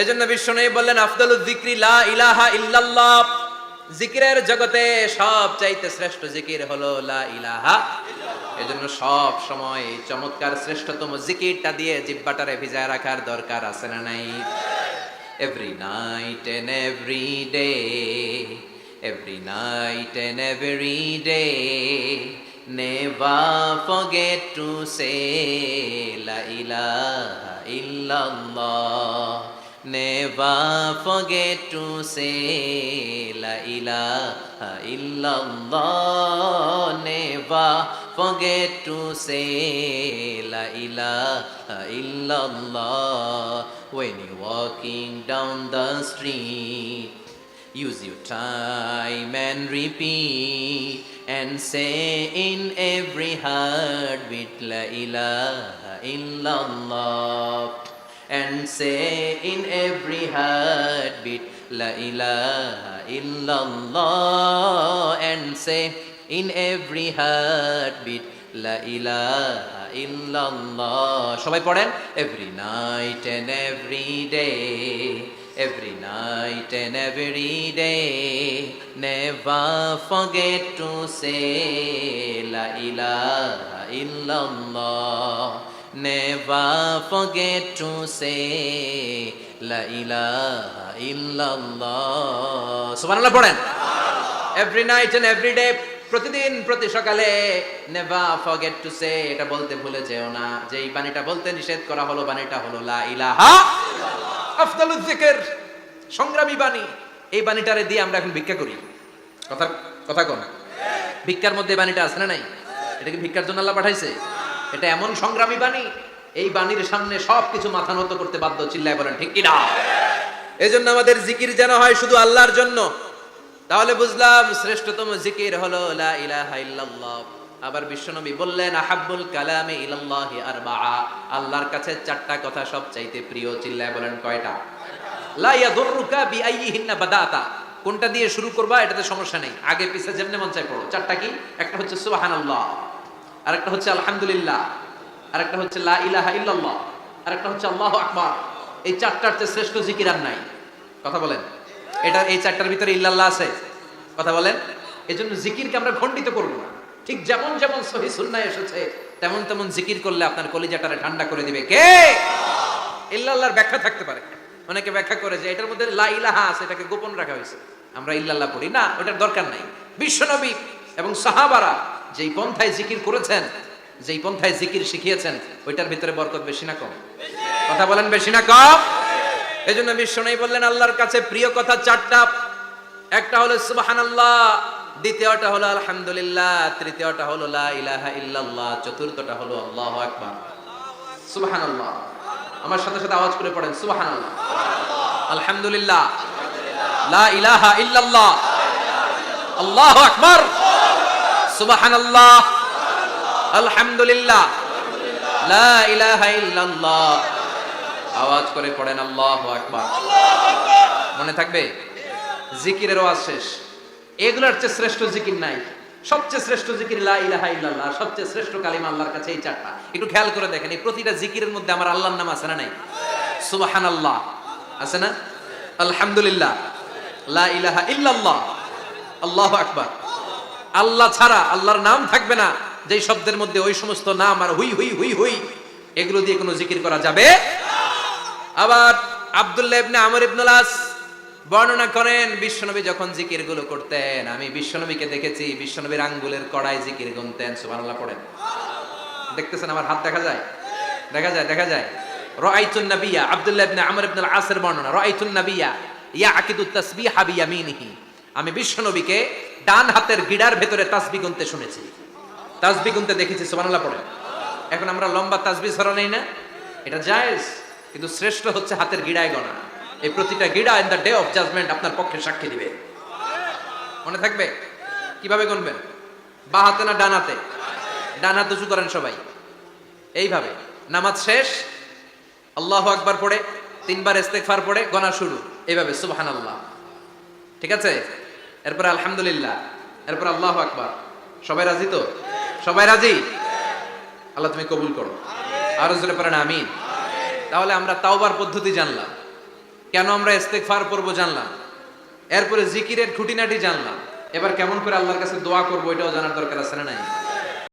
এজন্য বিশ্বনবী বললেন আফদালুয যিকরি লা ইলাহা ইল্লাল্লাহ। জিকিরের জগতে সবচাইতে শ্রেষ্ঠ জিকির হলো লা ইলাহা ইল্লাল্লাহ। এজন্য সব সময় এই চমৎকার শ্রেষ্ঠতম জিকিরটা দিয়ে জিহ্বাটারে ভিজায় রাখার দরকার আছে না নাই? Every night and every day, every night and every day, never forget to say la ilaha illallah. Never forget to say la ilaha illallah. Never forget to say la ilaha illallah. When you're walking down the street, use your time and repeat and say in every heartbeat la ilaha illallah. And say in every heartbeat la ilaha illallah. And say in every heartbeat la ilaha illallah. সবাই পড়েন, every night and every day, every night and every day, never forget to say la ilaha illallah. Never forget to say la ilaha illallah. সুবহানাল্লাহ পড়েন, every night and every day, প্রতিদিন প্রতি সকালে never forget to say, এটা বলতে ভুলে যেও না যে এই বাণীটা বলতে নিষেধ করা হলো, বাণীটা হলো লা ইলাহা ইল্লাল্লাহ, আফদালুয যিকর, সংগ্রামী বাণী। এই বাণীটারে দিয়ে আমরা এখন ভিক্ষা করি। কথা কোন ভিক্ষার মধ্যে বাণীটা আছে না নাই? এটা কি ভিক্ষার জন্য আল্লাহ পাঠাইছে? এটা এমন সংগ্রামী বাণী, এই বাণীর সামনে সবকিছু মাথা নত করতে বাধ্য। চিল্লায় বলেন ঠিক কিনা? এজন্য আমাদের জিকির যেন হয় শুধু আল্লাহর জন্য। তাহলে বুঝলাম শ্রেষ্ঠতম জিকির হলো লা ইলাহা ইল্লাল্লাহ। আবার বিশ্বনবী বললেন আহাব্বুল কালামি ইলাল্লাহি আরবাআ, আল্লাহর কাছে চারটা কথা সবচাইতে প্রিয়। চিল্লায় বলেন কয়টা? লা ইয়াদুররুকা বিআইয়িহিন্না বাদাতা, কোনটা দিয়ে শুরু করবা এটাতে সমস্যা নেই, আগে পিছে যেমনে মন চায় পড়ো। চারটা কি? একটা হচ্ছে সুবহানাল্লাহ, আরেকটা হচ্ছে আলহামদুলিল্লাহ, আরেকটা হচ্ছে লা ইলাহা ইল্লাল্লাহ, আরেকটা হচ্ছে আল্লাহু আকবার। এই চারটার চেয়ে শ্রেষ্ঠ জিকির আর নাই। কথা বলেন, এটা এই চারটার ভিতরে ইল্লাল্লাহ আছে? কথা বলেন। এজন্য জিকিরকে আমরা খণ্ডিত করব না। ঠিক যেমন যেমন সহিহ সুন্নাহ এসেছে তেমন তেমন জিকির করলে আপনার কলিজাটারে ঠান্ডা করে দিবে কে? ইল্লাল্লাহর ব্যাখ্যা থাকতে পারে। অনেকে ব্যাখ্যা করে যে এটার মধ্যে লা ইলাহা আছে, এটাকে গোপন রাখা হয়েছে, আমরা ইল্লাল্লাহ পড়ি না, ওটার দরকার নাই। বিশ্বনবী এবং সাহাবারা যেই পন্থায় জিকির করেছেন, যেই পন্থায় জিকির শিখিয়েছেন, ওইটার ভিতরে বরকত বেশি না কম? কথা বলেন, বেশি না কম? এজন্য বিশ্বনবী বললেন আল্লাহর কাছে প্রিয় কথা চারটা। একটা হলো সুবহানাল্লাহ, দ্বিতীয়টা হলো আলহামদুলিল্লাহ, তৃতীয়টা হলো লা ইলাহা ইল্লাল্লাহ, চতুর্থটা হলো আল্লাহু আকবার। সুবহানাল্লাহ, আমার সাথে সাথে আওয়াজ করে পড়েন সুবহানাল্লাহ, আলহামদুলিল্লাহ, লা ইলাহা ইল্লাল্লাহ, আল্লাহু আকবার, সুবহানাল্লাহ, আলহামদুলিল্লাহ, লা ইলাহা ইল্লাল্লাহ। আওয়াজ করে পড়েন আল্লাহু আকবার। মনে থাকবে? জিকিরের ওয়াজ শেষ। এগুলোর চেয়ে শ্রেষ্ঠ জিকির নাই। সবচেয়ে শ্রেষ্ঠ জিকির লা ইলাহা ইল্লাল্লাহ, সবচেয়ে শ্রেষ্ঠ কালিমা আল্লাহর কাছে এই চারটা। একটু খেয়াল করে দেখেন, এই প্রতিটা জিকিরের মধ্যে আমার আল্লাহর নাম আছে না নাই? সুবহানাল্লাহ আছে না? আলহামদুলিল্লাহ, লা ইলাহা ইল্লাল্লাহ, আল্লাহু আকবার। আল্লাহ ছাড়া আল্লাহর নাম থাকবে না যেই শব্দের মধ্যে ওই সমস্ত নাম আর হুই হুই হুই হুই, এগুলো দিয়ে কোনো জিকির করা যাবে। আবার আব্দুল্লাহ ইবনে আমর ইবনুল আস বর্ণনা করেন বিশ্বনবী যখন জিকির গুলো করতেন, আমি বিশ্বনবীকে দেখেছি বিশ্বনবীর আঙ্গুলের কড়ায় জিকির গুনতেন। সুবহানাল্লাহ পড়েন। দেখতেছেন আমার হাত দেখা যায়? দেখা যায়, দেখা যায়। রাআইতুন নাবিয়্যা, আব্দুল্লাহ ইবনে আমর ইবনুল আসের বর্ণনা, রাআইতুন নাবিয়্যা ইয়াকিদুত তাসবিহা বিয়ামিনিহি, আমি বিশ্বনবীকে ডান হাতের গিড়ার ভেতরে তাসবিহ গুনতে শুনেছি, তাসবিহ গুনতে দেখেছি। সুবহানাল্লাহ পড়েন। এখন আমরা লম্বা তাসবিহ ছড়া নেই না, এটা জায়েজ, কিন্তু শ্রেষ্ঠ হচ্ছে হাতের গিড়ায় গোনা। এই প্রতিটা গিড়া in the day of judgement আপনার পক্ষে সাক্ষী দিবে। মনে থাকবে? কিভাবে গুনবেন? বা হাতে না ডান হাতে? ডান হাত উঁচু করেন সবাই, এইভাবে। নামাজ শেষ, আল্লাহু আকবার পড়ে 3 বার ইস্তেগফার পড়ে গোনা শুরু, এইভাবে সুবহানাল্লাহ। ঠিক আছে? এরপর আলহামদুলিল্লাহ, এরপর আল্লাহু আকবার। সবাই রাজি তো? সবাই রাজি? আল্লাহ তুমি কবুল করো। আরো জোরে পড়েন আমিন। তাহলে আমরা তাওবার পদ্ধতি জানলাম। কেন আমরা ইস্তেগফার পড়বো জানলাম, এরপরে জিকিরের খুঁটিনাটি জানলাম, এবার কেমন করে আল্লাহর কাছে দোয়া করবো এটাও জানার দরকার আছে না নাই?